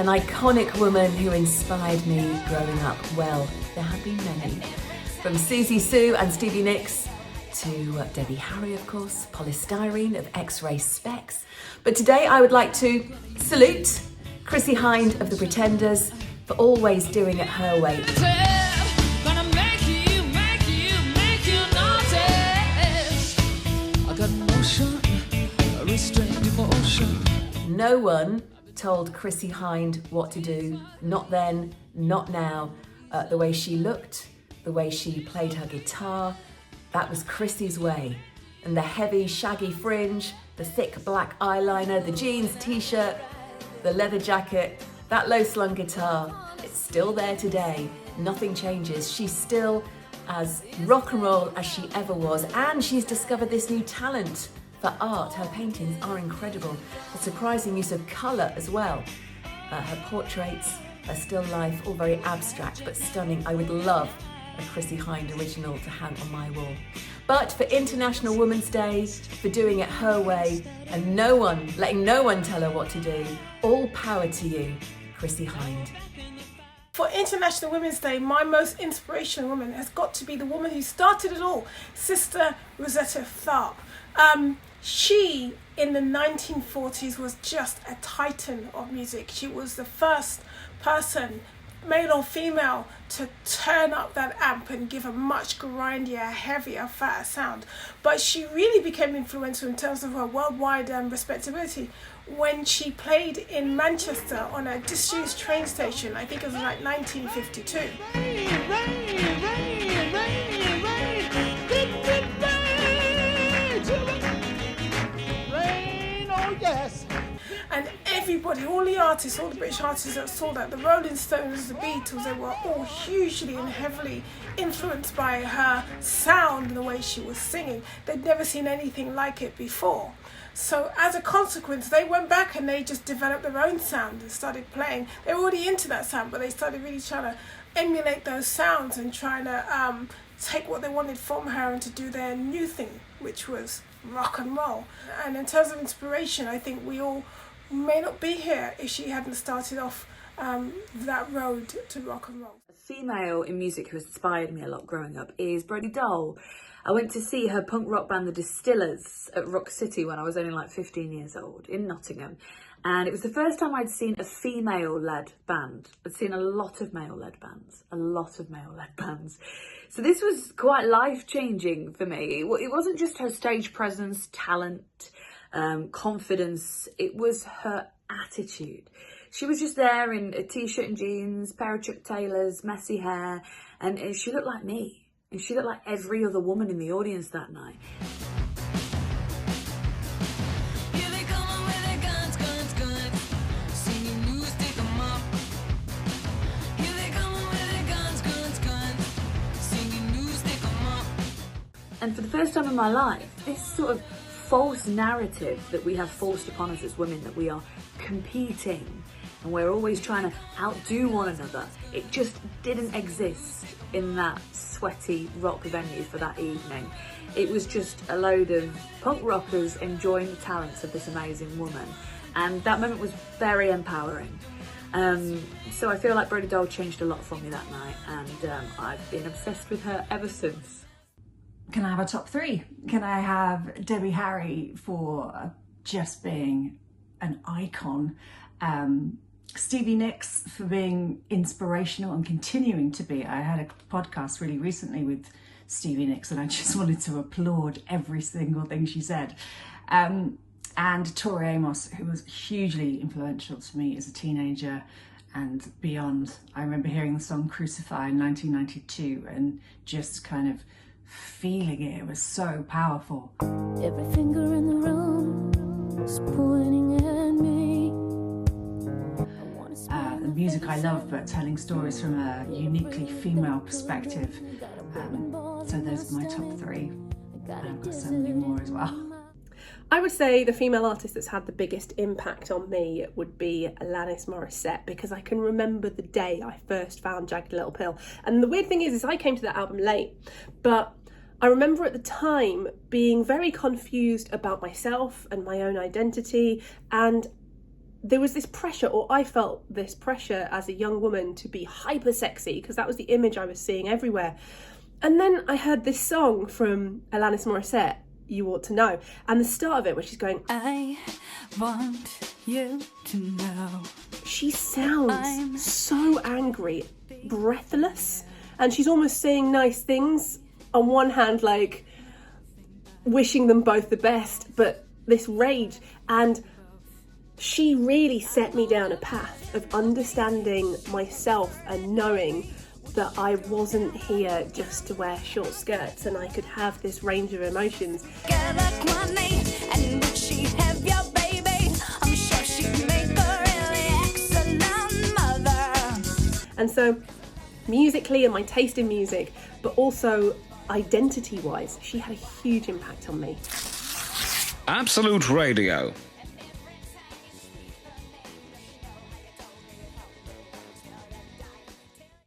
An iconic woman who inspired me growing up. Well, there have been many. From Susie Sue and Stevie Nicks to Debbie Harry, of course, Polystyrene of X-Ray Specs. But today I would like to salute Chrissie Hynde of The Pretenders for always doing it her way. No one told Chrissie Hynde what to do, not then, not now. The way she looked, the way she played her guitar, that was Chrissie's way. And the heavy, shaggy fringe, the thick black eyeliner, the jeans t-shirt, the leather jacket, that low-slung guitar, it's still there today. Nothing changes. She's still as rock and roll as she ever was, and she's discovered this new talent for art. Her paintings are incredible. A surprising use of colour as well. Her portraits, her still life, all very abstract but stunning. I would love a Chrissie Hynde original to hang on my wall. But for International Women's Day, for doing it her way, and letting no one tell her what to do, all power to you, Chrissie Hynde. For International Women's Day, my most inspirational woman has got to be the woman who started it all, Sister Rosetta Tharpe. She, in the 1940s, was just a titan of music. She was the first person, male or female, to turn up that amp and give a much grindier, heavier, fatter sound. But she really became influential in terms of her worldwide respectability when she played in Manchester on a disused train station. I think it was like 1952. Yes. And everybody, all the artists, all the British artists that saw that, the Rolling Stones, the Beatles, they were all hugely and heavily influenced by her sound and the way she was singing. They'd never seen anything like it before. So as a consequence, they went back and they just developed their own sound and started playing. They were already into that sound, but they started really trying to emulate those sounds and trying to take what they wanted from her and to do their new thing, which was rock and roll. And in terms of inspiration, I think we all may not be here if she hadn't started off that road to rock and roll. A female in music who inspired me a lot growing up is Brodie Doll. I went to see her punk rock band The Distillers at Rock City when I was only like 15 years old in Nottingham. And it was the first time I'd seen a female-led band. I'd seen a lot of male-led bands. So this was quite life-changing for me. It wasn't just her stage presence, talent, confidence. It was her attitude. She was just there in a t-shirt and jeans, pair of Chuck Taylors, messy hair, and she looked like me. And she looked like every other woman in the audience that night. And for the first time in my life, this sort of false narrative that we have forced upon us as women, that we are competing and we're always trying to outdo one another, it just didn't exist in that sweaty rock venue for that evening. It was just a load of punk rockers enjoying the talents of this amazing woman. And that moment was very empowering. So I feel like Brodie Doll changed a lot for me that night, and I've been obsessed with her ever since. Can I have a top three? Can I have Debbie Harry for just being an icon? Stevie Nicks for being inspirational and continuing to be. I had a podcast really recently with Stevie Nicks and I just wanted to applaud every single thing she said. And Tori Amos, who was hugely influential to me as a teenager and beyond. I remember hearing the song Crucify in 1992 and just kind of feeling it. It was so powerful. Every finger in the room is pointing at me. The music I love, but telling stories from a uniquely female perspective. So those are my top three. I've got so many more as well. I would say the female artist that's had the biggest impact on me would be Alanis Morissette, because I can remember the day I first found Jagged Little Pill. And the weird thing is I came to that album late, but I remember at the time being very confused about myself and my own identity, and there was this pressure, or I felt this pressure as a young woman to be hyper sexy, because that was the image I was seeing everywhere. And then I heard this song from Alanis Morissette, You Ought to Know, and the start of it, where she's going, I want you to know. She sounds so angry, breathless, and she's almost saying nice things. On one hand, like wishing them both the best, but this rage. And she really set me down a path of understanding myself and knowing that I wasn't here just to wear short skirts, and I could have this range of emotions. And would she have your baby? I'm sure she'd make a really excellent mother. And so, musically and my taste in music, but also identity-wise, she had a huge impact on me. Absolute Radio.